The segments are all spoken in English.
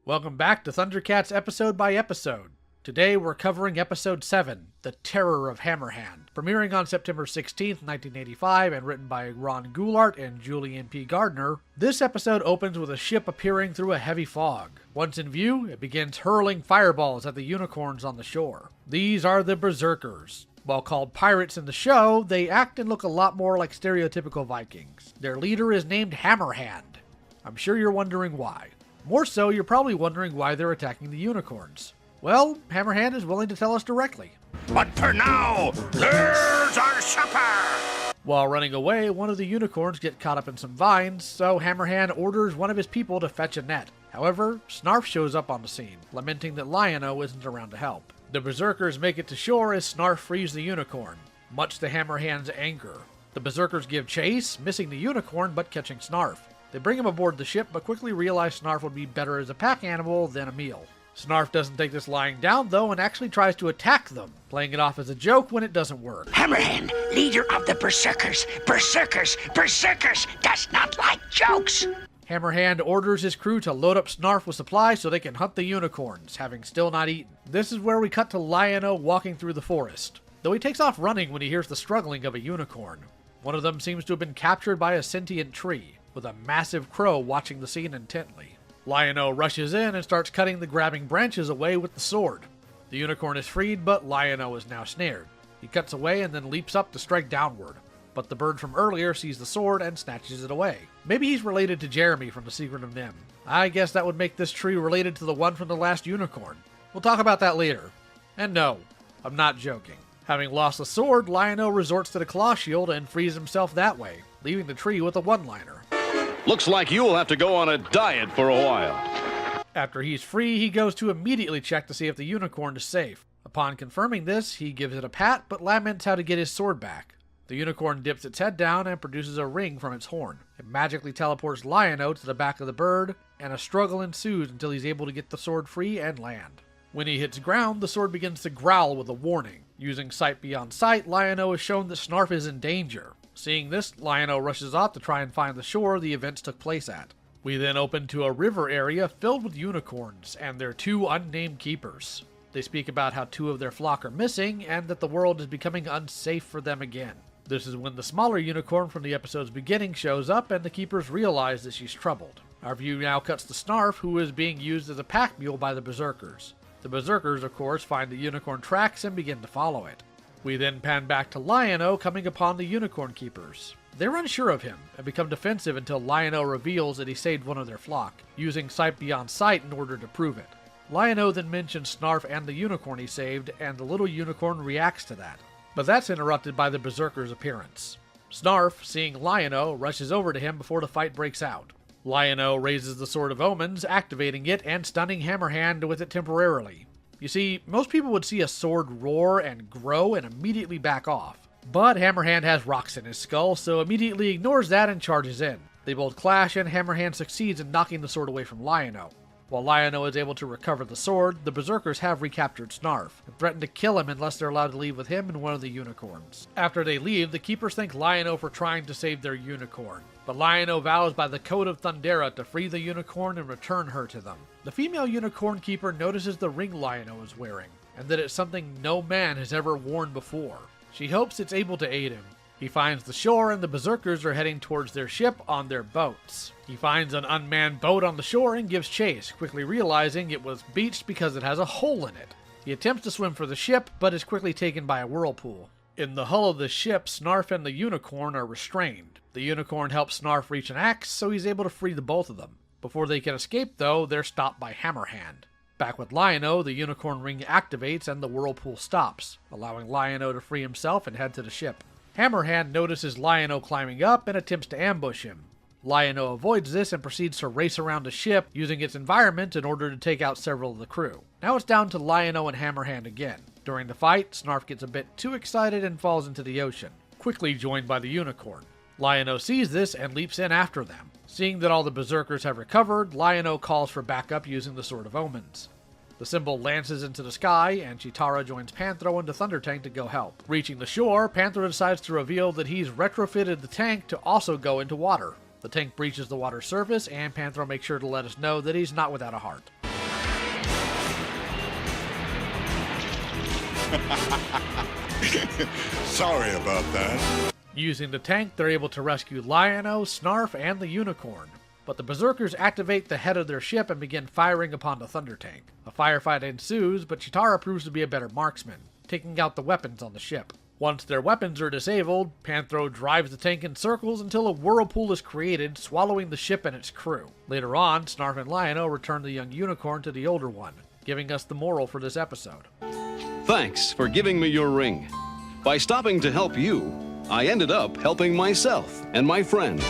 Welcome back to ThunderCats episode by episode. Today we're covering episode 7, The Terror of Hammerhand, premiering on September 16th, 1985 and written by Ron Goulart and Julian P. Gardner. This episode opens with a ship appearing through a heavy fog. Once in view, it begins hurling fireballs at the unicorns on the shore. These are the Berserkers. While called pirates in the show, they act and look a lot more like stereotypical Vikings. Their leader is named Hammerhand. I'm sure you're wondering why. More so, you're probably wondering why they're attacking the unicorns. Well, Hammerhand is willing to tell us directly. But for now, there's our supper! While running away, one of the unicorns gets caught up in some vines, so Hammerhand orders one of his people to fetch a net. However, Snarf shows up on the scene, lamenting that Lion-O isn't around to help. The Berserkers make it to shore as Snarf frees the unicorn, much to Hammerhand's anger. The Berserkers give chase, missing the unicorn but catching Snarf. They bring him aboard the ship, but quickly realize Snarf would be better as a pack animal than a meal. Snarf doesn't take this lying down, though, and actually tries to attack them, playing it off as a joke when it doesn't work. Hammerhand, leader of the Berserkers, Berserkers does not like jokes! Hammerhand orders his crew to load up Snarf with supplies so they can hunt the unicorns, having still not eaten. This is where we cut to Lion-O walking through the forest, though he takes off running when he hears the struggling of a unicorn. One of them seems to have been captured by a sentient tree, with a massive crow watching the scene intently. Lion-O rushes in and starts cutting the grabbing branches away with the sword. The unicorn is freed, but Lion-O is now snared. He cuts away and then leaps up to strike downward, but the bird from earlier sees the sword and snatches it away. Maybe he's related to Jeremy from The Secret of Nim. I guess that would make this tree related to the one from the last unicorn. We'll talk about that later. And no, I'm not joking. Having lost the sword, Lion-O resorts to the claw shield and frees himself that way, leaving the tree with a one-liner. Looks like you'll have to go on a diet for a while. After he's free, he goes to immediately check to see if the unicorn is safe. Upon confirming this, he gives it a pat, but laments how to get his sword back. The unicorn dips its head down and produces a ring from its horn. It magically teleports Lion-O to the back of the bird, and a struggle ensues until he's able to get the sword free and land. When he hits ground, the sword begins to growl with a warning. Using sight beyond sight, Lion-O is shown that Snarf is in danger. Seeing this, Lion-O rushes off to try and find the shore the events took place at. We then open to a river area filled with unicorns and their two unnamed keepers. They speak about how two of their flock are missing and that the world is becoming unsafe for them again. This is when the smaller unicorn from the episode's beginning shows up and the keepers realize that she's troubled. Our view now cuts to Snarf, who is being used as a pack mule by the Berserkers. The Berserkers, of course, find the unicorn tracks and begin to follow it. We then pan back to Lion-O coming upon the unicorn keepers. They're unsure of him and become defensive until Lion-O reveals that he saved one of their flock, using sight beyond sight in order to prove it. Lion-O then mentions Snarf and the unicorn he saved, and the little unicorn reacts to that. But that's interrupted by the Berserker's appearance. Snarf, seeing Lion-O, rushes over to him before the fight breaks out. Lion-O raises the Sword of Omens, activating it and stunning Hammerhand with it temporarily. You see, most people would see a sword roar and grow and immediately back off. But Hammerhand has rocks in his skull, so immediately ignores that and charges in. They both clash and Hammerhand succeeds in knocking the sword away from Lion-O. While Lion-O is able to recover the sword, the Berserkers have recaptured Snarf and threaten to kill him unless they're allowed to leave with him and one of the unicorns. After they leave, the Keepers thank Lion-O for trying to save their unicorn, but Lion-O vows by the Code of Thundera to free the unicorn and return her to them. The female unicorn keeper notices the ring Lion-O is wearing, and that it's something no man has ever worn before. She hopes it's able to aid him. He finds the shore and the Berserkers are heading towards their ship on their boats. He finds an unmanned boat on the shore and gives chase, quickly realizing it was beached because it has a hole in it. He attempts to swim for the ship, but is quickly taken by a whirlpool. In the hull of the ship, Snarf and the unicorn are restrained. The unicorn helps Snarf reach an axe, so he's able to free the both of them. Before they can escape, though, they're stopped by Hammerhand. Back with Lion-O, the unicorn ring activates and the whirlpool stops, allowing Lion-O to free himself and head to the ship. Hammerhand notices Lion-O climbing up and attempts to ambush him. Lion-O avoids this and proceeds to race around the ship, using its environment in order to take out several of the crew. Now it's down to Lion-O and Hammerhand again. During the fight, Snarf gets a bit too excited and falls into the ocean, quickly joined by the unicorn. Lion-O sees this and leaps in after them. Seeing that all the Berserkers have recovered, Lion-O calls for backup using the Sword of Omens. The symbol lances into the sky, and Chitara joins Panthro and the ThunderTank to go help. Reaching the shore, Panthro decides to reveal that he's retrofitted the tank to also go into water. The tank breaches the water surface, and Panthro makes sure to let us know that he's not without a heart. Sorry about that. Using the tank, they're able to rescue Lion-O, Snarf, and the Unicorn. But the Berserkers activate the head of their ship and begin firing upon the ThunderTank. A firefight ensues, but Chitara proves to be a better marksman, taking out the weapons on the ship. Once their weapons are disabled, Panthro drives the tank in circles until a whirlpool is created, swallowing the ship and its crew. Later on, Snarf and Lion-O return the young Unicorn to the older one, giving us the moral for this episode. Thanks for giving me your ring. By stopping to help you, I ended up helping myself and my friend.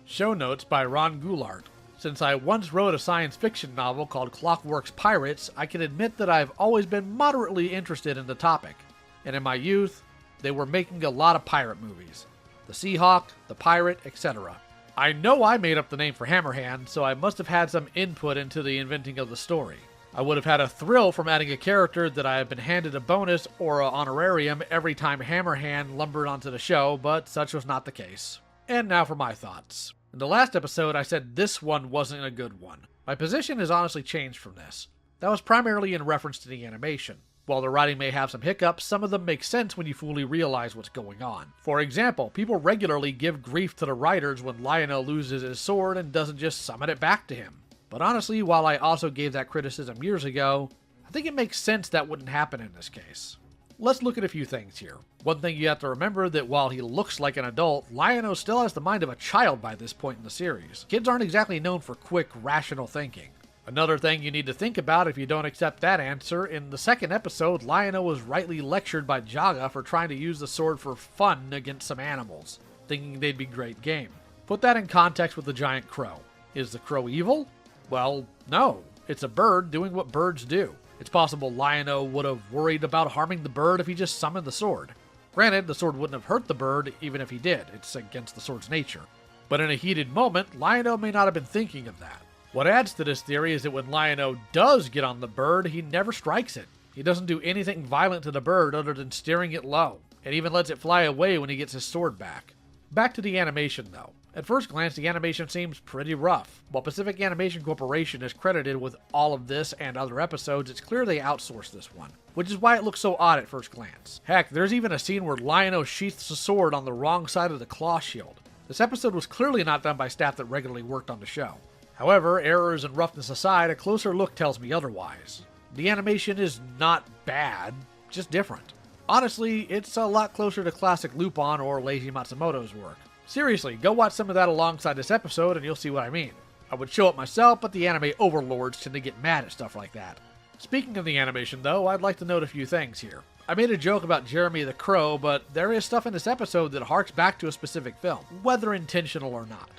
Show notes by Ron Goulart. Since I once wrote a science fiction novel called Clockwork's Pirates, I can admit that I've always been moderately interested in the topic. And in my youth, they were making a lot of pirate movies. The Seahawk, the Pirate, etc. I know I made up the name for Hammerhand, so I must have had some input into the inventing of the story. I would have had a thrill from adding a character that I have been handed a bonus or an honorarium every time Hammerhand lumbered onto the show, but such was not the case. And now for my thoughts. In the last episode, I said this one wasn't a good one. My position has honestly changed from this. That was primarily in reference to the animation. While the writing may have some hiccups, some of them make sense when you fully realize what's going on. For example, people regularly give grief to the writers when Lion-O loses his sword and doesn't just summon it back to him. But honestly, while I also gave that criticism years ago, I think it makes sense that wouldn't happen in this case. Let's look at a few things here. One thing you have to remember that while he looks like an adult, Lion-O still has the mind of a child by this point in the series. Kids aren't exactly known for quick, rational thinking. Another thing you need to think about if you don't accept that answer, in the second episode, Lion-O was rightly lectured by Jaga for trying to use the sword for fun against some animals, thinking they'd be great game. Put that in context with the giant crow. Is the crow evil? Well, no. It's a bird doing what birds do. It's possible Lion-O would have worried about harming the bird if he just summoned the sword. Granted, the sword wouldn't have hurt the bird even if he did. It's against the sword's nature. But in a heated moment, Lion-O may not have been thinking of that. What adds to this theory is that when Lion-O does get on the bird, he never strikes it. He doesn't do anything violent to the bird other than steering it low, and even lets it fly away when he gets his sword back. Back to the animation though. At first glance, the animation seems pretty rough. While Pacific Animation Corporation is credited with all of this and other episodes, it's clear they outsourced this one, which is why it looks so odd at first glance. Heck, there's even a scene where Lion-O sheaths a sword on the wrong side of the claw shield. This episode was clearly not done by staff that regularly worked on the show. However, errors and roughness aside, a closer look tells me otherwise. The animation is not bad, just different. Honestly, it's a lot closer to classic Lupin or Leiji Matsumoto's work. Seriously, go watch some of that alongside this episode and you'll see what I mean. I would show it myself, but the anime overlords tend to get mad at stuff like that. Speaking of the animation though, I'd like to note a few things here. I made a joke about Jeremy the Crow, but there is stuff in this episode that harks back to a specific film, whether intentional or not.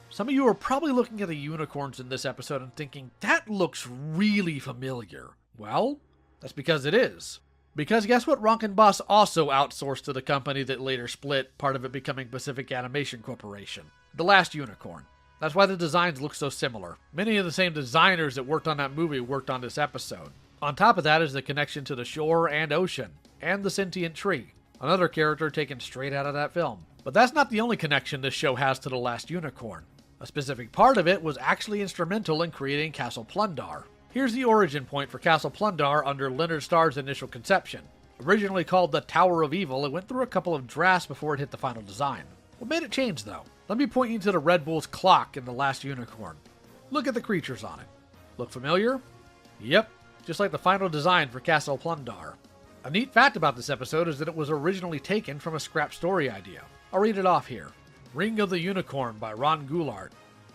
Some of you are probably looking at the unicorns in this episode and thinking, that looks really familiar. Well, that's because it is. Because guess what Ronkin Boss also outsourced to the company that later split, part of it becoming Pacific Animation Corporation? The Last Unicorn. That's why the designs look so similar. Many of the same designers that worked on that movie worked on this episode. On top of that is the connection to the shore and ocean, and the sentient tree, another character taken straight out of that film. But that's not the only connection this show has to The Last Unicorn. A specific part of it was actually instrumental in creating Castle Plundar. Here's the origin point for Castle Plundar under Leonard Starr's initial conception. Originally called the Tower of Evil, it went through a couple of drafts before it hit the final design. What made it change though? Let me point you to the Red Bull's clock in The Last Unicorn. Look at the creatures on it. Look familiar? Yep, just like the final design for Castle Plundar. A neat fact about this episode is that it was originally taken from a scrap story idea. I'll read it off here. Ring of the Unicorn by Ron Goulart.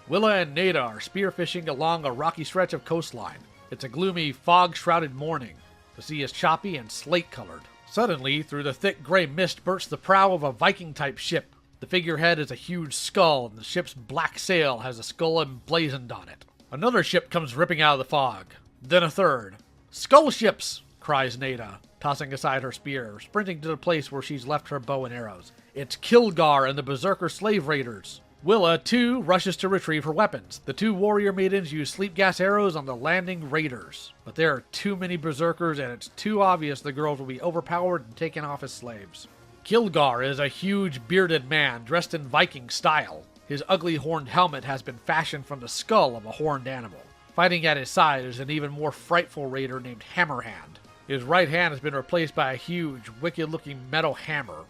Willa and Nada are spearfishing along a rocky stretch of coastline. It's a gloomy, fog-shrouded morning. The sea is choppy and slate-colored. Suddenly, through the thick gray mist bursts the prow of a Viking-type ship. The figurehead is a huge skull, and the ship's black sail has a skull emblazoned on it. Another ship comes ripping out of the fog. Then a third. "Skull ships!" cries Nada, tossing aside her spear, sprinting to the place where she's left her bow and arrows. It's Kilgar and the Berserker slave raiders. Willa, too, rushes to retrieve her weapons. The two warrior maidens use sleep gas arrows on the landing raiders. But there are too many berserkers, and it's too obvious the girls will be overpowered and taken off as slaves. Kilgar is a huge bearded man dressed in Viking style. His ugly horned helmet has been fashioned from the skull of a horned animal. Fighting at his side is an even more frightful raider named Hammerhand. His right hand has been replaced by a huge, wicked-looking metal hammer.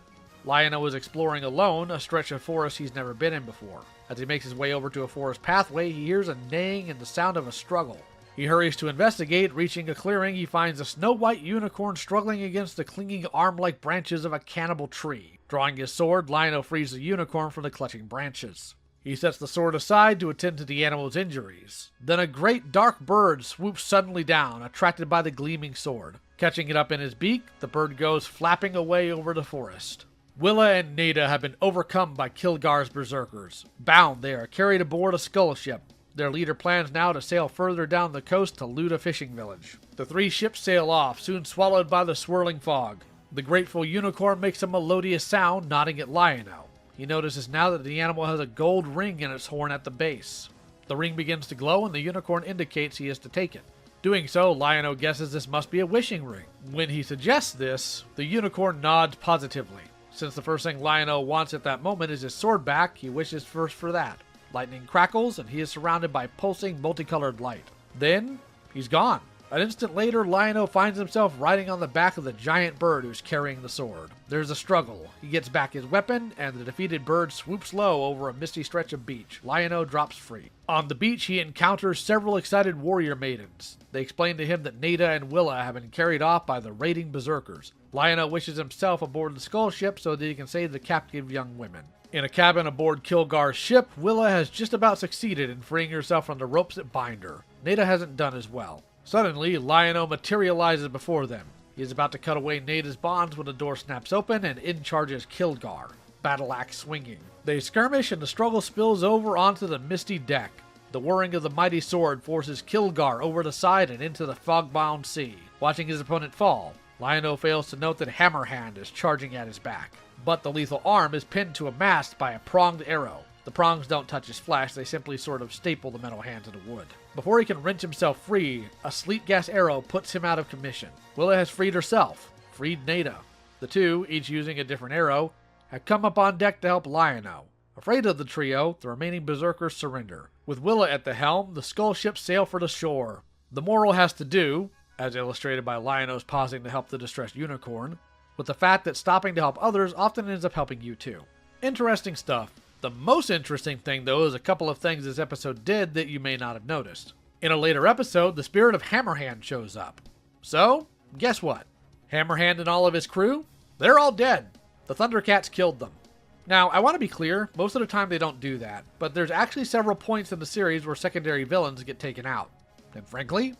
Lion-O is exploring alone, a stretch of forest he's never been in before. As he makes his way over to a forest pathway, he hears a neighing and the sound of a struggle. He hurries to investigate. Reaching a clearing, he finds a snow-white unicorn struggling against the clinging arm-like branches of a cannibal tree. Drawing his sword, Lion-O frees the unicorn from the clutching branches. He sets the sword aside to attend to the animal's injuries. Then a great dark bird swoops suddenly down, attracted by the gleaming sword. Catching it up in his beak, the bird goes flapping away over the forest. Willa and Nada have been overcome by Kilgar's Berserkers. Bound, they are carried aboard a skull ship. Their leader plans now to sail further down the coast to loot a fishing village. The three ships sail off, soon swallowed by the swirling fog. The grateful unicorn makes a melodious sound, nodding at Lion-O. He notices now that the animal has a gold ring in its horn at the base. The ring begins to glow and the unicorn indicates he is to take it. Doing so, Lion-O guesses this must be a wishing ring. When he suggests this, the unicorn nods positively. Since the first thing Lion-O wants at that moment is his sword back, he wishes first for that. Lightning crackles, and he is surrounded by pulsing, multicolored light. Then, he's gone. An instant later, Lion-O finds himself riding on the back of the giant bird who's carrying the sword. There's a struggle. He gets back his weapon, and the defeated bird swoops low over a misty stretch of beach. Lion-O drops free. On the beach, he encounters several excited warrior maidens. They explain to him that Nada and Willa have been carried off by the raiding Berserkers. Lion-O wishes himself aboard the skull ship so that he can save the captive young women. In a cabin aboard Kilgar's ship, Willa has just about succeeded in freeing herself from the ropes that bind her. Nada hasn't done as well. Suddenly, Lion-O materializes before them. He is about to cut away Nada's bonds when the door snaps open and in charges Kilgar, battle axe swinging. They skirmish and the struggle spills over onto the misty deck. The whirring of the mighty sword forces Kilgar over the side and into the fog-bound sea. Watching his opponent fall, Lion-O fails to note that Hammerhand is charging at his back. But the lethal arm is pinned to a mast by a pronged arrow. The prongs don't touch his flesh, they simply sort of staple the metal hand to the wood. Before he can wrench himself free, a sleet gas arrow puts him out of commission. Willa has freed herself, freed Nada. The two, each using a different arrow, have come up on deck to help Lion-O. Afraid of the trio, the remaining Berserkers surrender. With Willa at the helm, the skull ships sail for the shore. The moral has to do, as illustrated by Lion-O's pausing to help the distressed unicorn, with the fact that stopping to help others often ends up helping you too. Interesting stuff. The most interesting thing, though, is a couple of things this episode did that you may not have noticed. In a later episode, the spirit of Hammerhand shows up. So, guess what? Hammerhand and all of his crew? They're all dead. The ThunderCats killed them. Now, I want to be clear, most of the time they don't do that, but there's actually several points in the series where secondary villains get taken out. And frankly,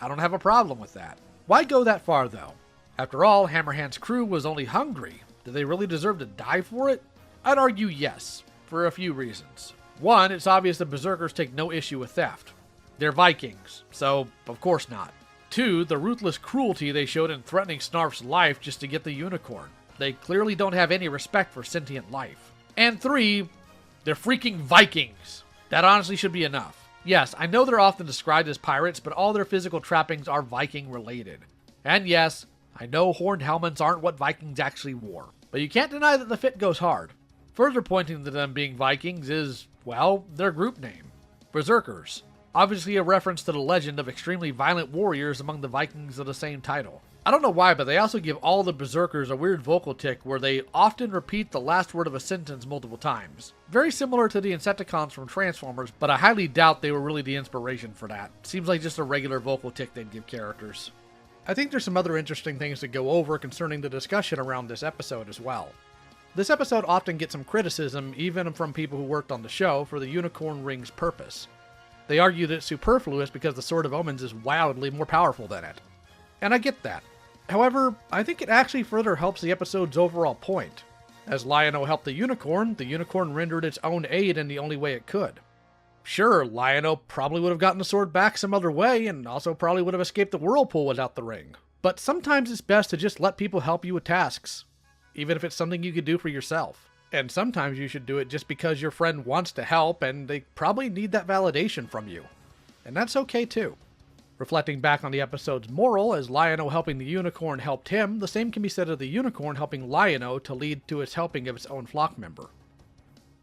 I don't have a problem with that. Why go that far, though? After all, Hammerhand's crew was only hungry. Did they really deserve to die for it? I'd argue yes, for a few reasons. One, it's obvious that Berserkers take no issue with theft. They're Vikings, so of course not. Two, the ruthless cruelty they showed in threatening Snarf's life just to get the unicorn. They clearly don't have any respect for sentient life. And three, they're freaking Vikings. That honestly should be enough. Yes, I know they're often described as pirates, but all their physical trappings are Viking related. And yes, I know horned helmets aren't what Vikings actually wore, but you can't deny that the fit goes hard. Further pointing to them being Vikings is, well, their group name, Berserkers. Obviously a reference to the legend of extremely violent warriors among the Vikings of the same title. I don't know why, but they also give all the Berserkers a weird vocal tick where they often repeat the last word of a sentence multiple times. Very similar to the Insecticons from Transformers, but I highly doubt they were really the inspiration for that. Seems like just a regular vocal tick they'd give characters. I think there's some other interesting things to go over concerning the discussion around this episode as well. This episode often gets some criticism, even from people who worked on the show, for the unicorn ring's purpose. They argue that it's superfluous because the Sword of Omens is wildly more powerful than it. And I get that. However, I think it actually further helps the episode's overall point. As Lion-O helped the unicorn rendered its own aid in the only way it could. Sure, Lion-O probably would have gotten the sword back some other way, and also probably would have escaped the whirlpool without the ring. But sometimes it's best to just let people help you with tasks, even if it's something you could do for yourself. And sometimes you should do it just because your friend wants to help, and they probably need that validation from you. And that's okay too. Reflecting back on the episode's moral, as Lion-O helping the unicorn helped him, the same can be said of the unicorn helping Lion-O to lead to its helping of its own flock member.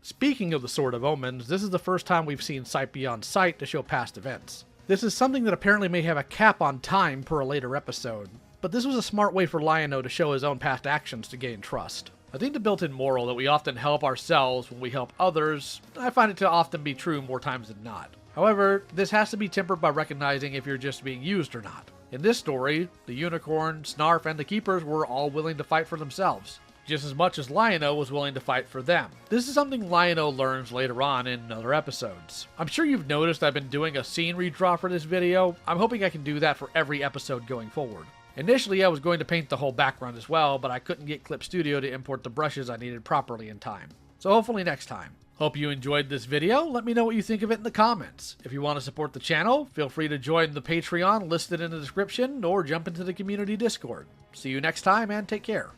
Speaking of the Sword of Omens, this is the first time we've seen Sight Beyond Sight to show past events. This is something that apparently may have a cap on time per a later episode. but this was a smart way for Lion-O to show his own past actions to gain trust. I think the built-in moral that we often help ourselves when we help others, I find it to often be true more times than not. However, this has to be tempered by recognizing if you're just being used or not. In this story, the Unicorn, Snarf, and the Keepers were all willing to fight for themselves, just as much as Lion-O was willing to fight for them. This is something Lion-O learns later on in other episodes. I'm sure you've noticed I've been doing a scene redraw for this video. I'm hoping I can do that for every episode going forward. Initially, I was going to paint the whole background as well, but I couldn't get Clip Studio to import the brushes I needed properly in time. So hopefully next time. Hope you enjoyed this video. Let me know what you think of it in the comments. If you want to support the channel, feel free to join the Patreon listed in the description or jump into the community Discord. See you next time and take care.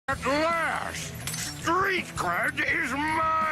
At last, street cred is mine!